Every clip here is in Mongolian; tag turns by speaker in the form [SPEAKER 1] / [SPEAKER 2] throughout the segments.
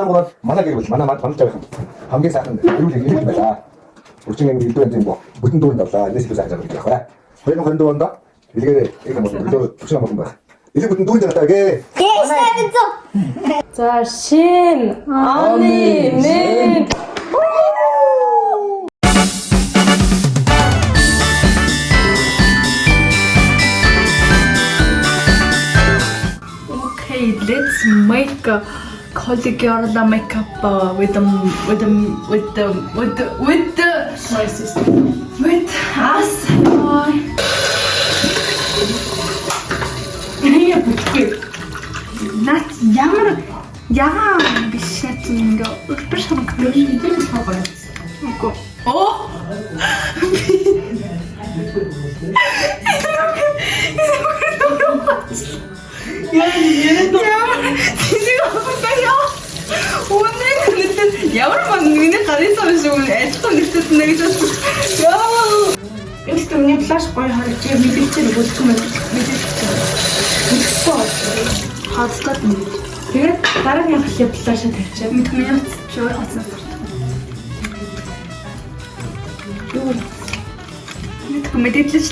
[SPEAKER 1] 하고는 만나게 보지 만나면 함께 사는 이루어지 이렇게 되다. 우리는 이 또한 뭐 무슨 돈도 없다. 이런 식으로 하자 그렇게 거야. 그래도 그런 돈다. 이게 뭐 우리도 주시나 먹는 거야. 이제 무슨 돈이 되었다 이게.
[SPEAKER 2] 자, 신 언니는
[SPEAKER 3] Okay, let's make a Colgate makeup with my sister. With us. Яа бүхгүй. Наад яа биш нэг үлбэр шаргдаг юм байна. Үгүй. Оо. 오늘 ямар манай гарсан юм шиг адилхан нэгтэд нэг гэж яа. Энд төний флаш гоё харж мэдээлэл өгөх юм мэдээлэл. Хацлаад нэг. Тэгээд дараагийн хөлөө флашаа тавьчих. Мэдхмээ шууд хацсан. Юу. мэдээлэл.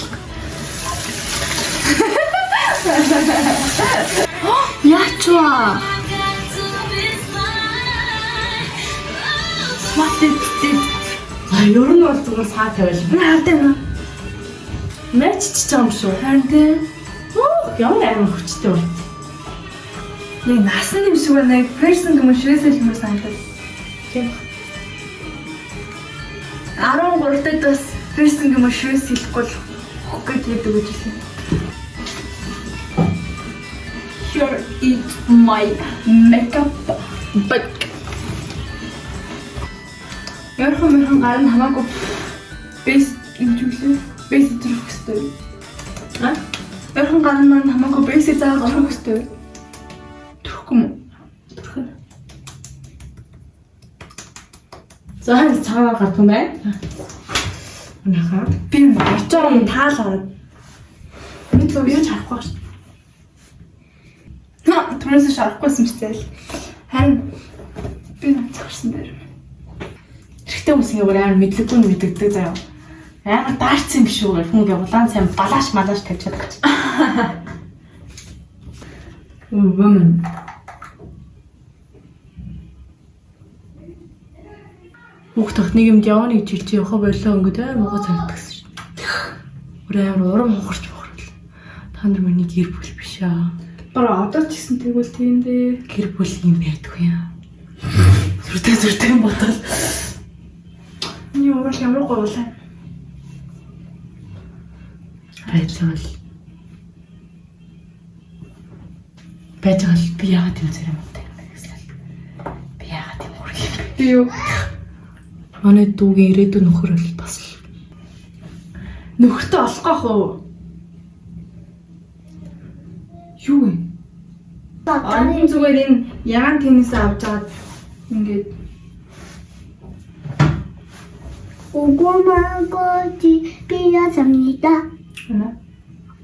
[SPEAKER 3] Яачваа. What is this? Ер нь бол зүгээр саа тавиал. Наадаа. Мэч ч юм шүү. Харин ямар амар хүчтэй байна. Нэг насан юм шиг байна. Person юм шивэсэл юм санагдав. Тийм. 13 дэх бас person юм шивэс хэлэхгүй л хөгөөд гэдэг гэж хэлсэн. Here is my makeup bag. Ярхан гарын хамаагүй бэс имжүүлээ. Бэс төрөх хэвээр. А? Ярхан гарын маань хамаагүй бэсээ зааж төрөх хэвээр. Төрөхгүй юм уу? Төрөх. За цааваа гартсан байна. Унаха. Би очоор таалаад. Би зөв яаж харахгүй шүү. Түрээс шарахгүйсэн ч зээл. Харин би нацгаарсан дээр. Хэрэгтэй хүмүүс ингэ амар мэдлэггүй мэддэг заяа. Амар даарцсан юм биш үү? Хүн улаан сайн балааш малааш тавьж чаддаг. Woman. Хүүхдүүд нэг юмд яваа нэг жил чи явах болоо ингээд амар муухай санагдагсан шүү. Амар урам хугарч бохрол. Та нар миний гэр бүл биш аа. Бараа одоо ч гэсэн тэгвэл тийм дээ. Гэр бүл юм байдгүй юм. Зүртэй бодвол. Миний урал ямар гоё болоо. Хайцвал. Бэтгэл би яагаад юм зэрэг муутай юм бэ гэсэл. Би яагаад юм ураг юм бэ? Би юу? Манай дүүгийн ирээдүйн нөхөр бол бас л. Нөхөртөө олохгүй ах уу? Юу вэ? Таны зүгээр энэ ягаан теннис авч аваад ингээд
[SPEAKER 4] 오고마고지 삐어잡니다.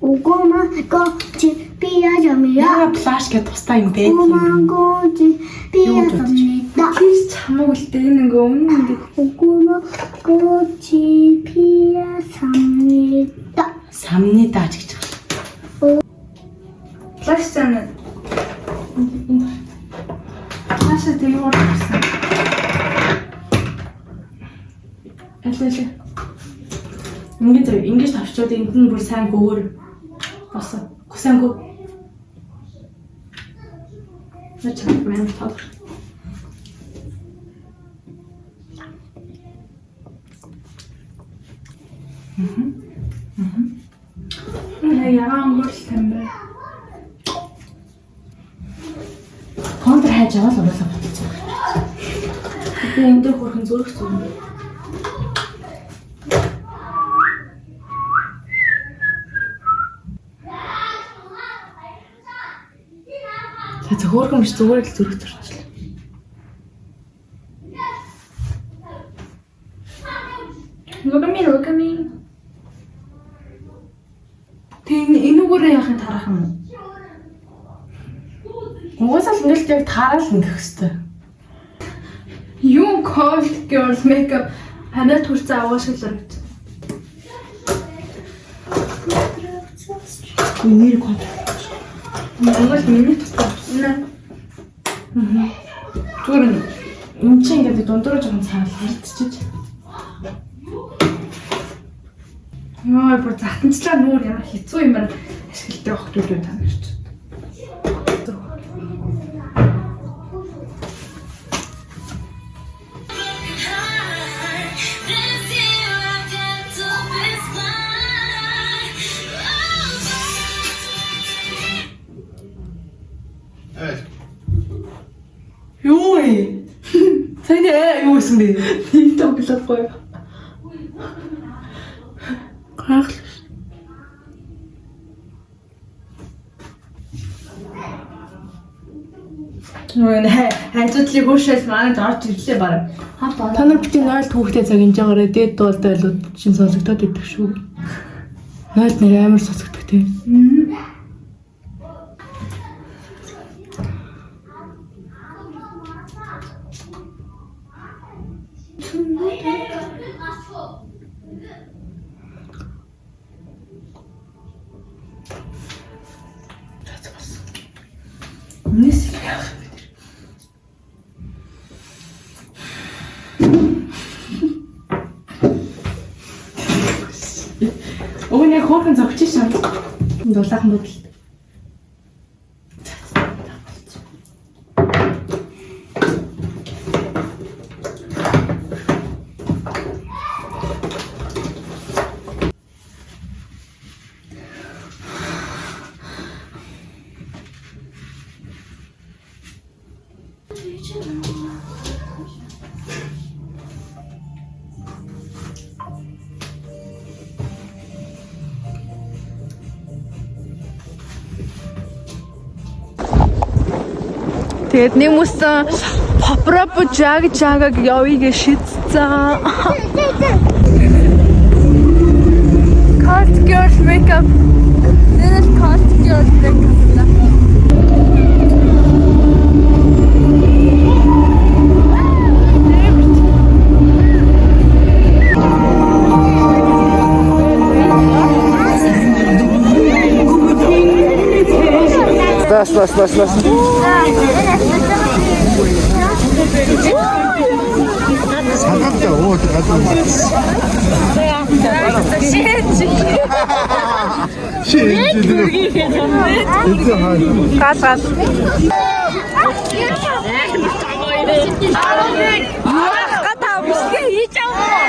[SPEAKER 4] 오고마고지 삐어잡니다.
[SPEAKER 3] яа флаш гэж тустай юм бэ?
[SPEAKER 4] 오고마고지 삐어잡니다.
[SPEAKER 3] Тийш чамаг л дээ нэг өмнө ингээд
[SPEAKER 4] 오고마고지 삐어잡니다.
[SPEAKER 3] самны дааж гэж байна. Флаш цана. Флаш дээр юу болсон? Аллаа. Ингэж тавчаад энд нь бүр сайн гөөр болсон. Сайн гөө. Начал мэн тав. Яагаад өнгөрсөн бэ? Контр хайж аваад л угаасаа бодчихсон. Би энэ дээр хөрхөн зүрх зүрх. За хөөрхөн биш зүгээр л зүрх төрчлээ. Look at me. Тэг энүүгээрээ яхахын тарах юм уу? Угаасаа л ингээл яг таарал ингэх хэвээр. cold girl makeup ханаад хүрцэн аваашглаа гэж. Нэр контрол. Монгол миний тусгай. Зүгээр юм чи ингээд дундуур жоохон цаавал хэрцчихэж. Яа, бүр захтанчлаа нүүр ямар хэцүү юмар ашигладаг охтууд та нар ч. Юу вэ? Таны юу гэсэн бэ? Тийм тоглохгүй. Гайхал. Нэ хайцуудлыг уушаал манайд орж ирлээ бараг. Та нар бити 0 түүхтэй цаг инж байгаарэ дээд дуултай байлууд шин сонсогдоод идэх шүү. 0 нэр амар сонсогддог тийм. Өөний хөөрхөн зогч шин. Дулаахан бодол. Тэгээд нэг мөсөн попроп жаг жагаг явъя гэж шийдсэн. Cold girl makeup. This is cold girl makeup.
[SPEAKER 1] Лас. Сангатай өөд гадаа.
[SPEAKER 3] Газ. Гатаа бисгээ хийж аваа.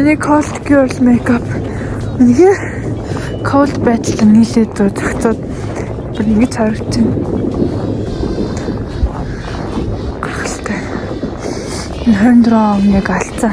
[SPEAKER 3] Миний cold girl makeup. Үнэхээр cold байдлаар нийлээд зохицоод бүр ингэж харагдаж байна. Гахалтай. 24 он яг алдсан.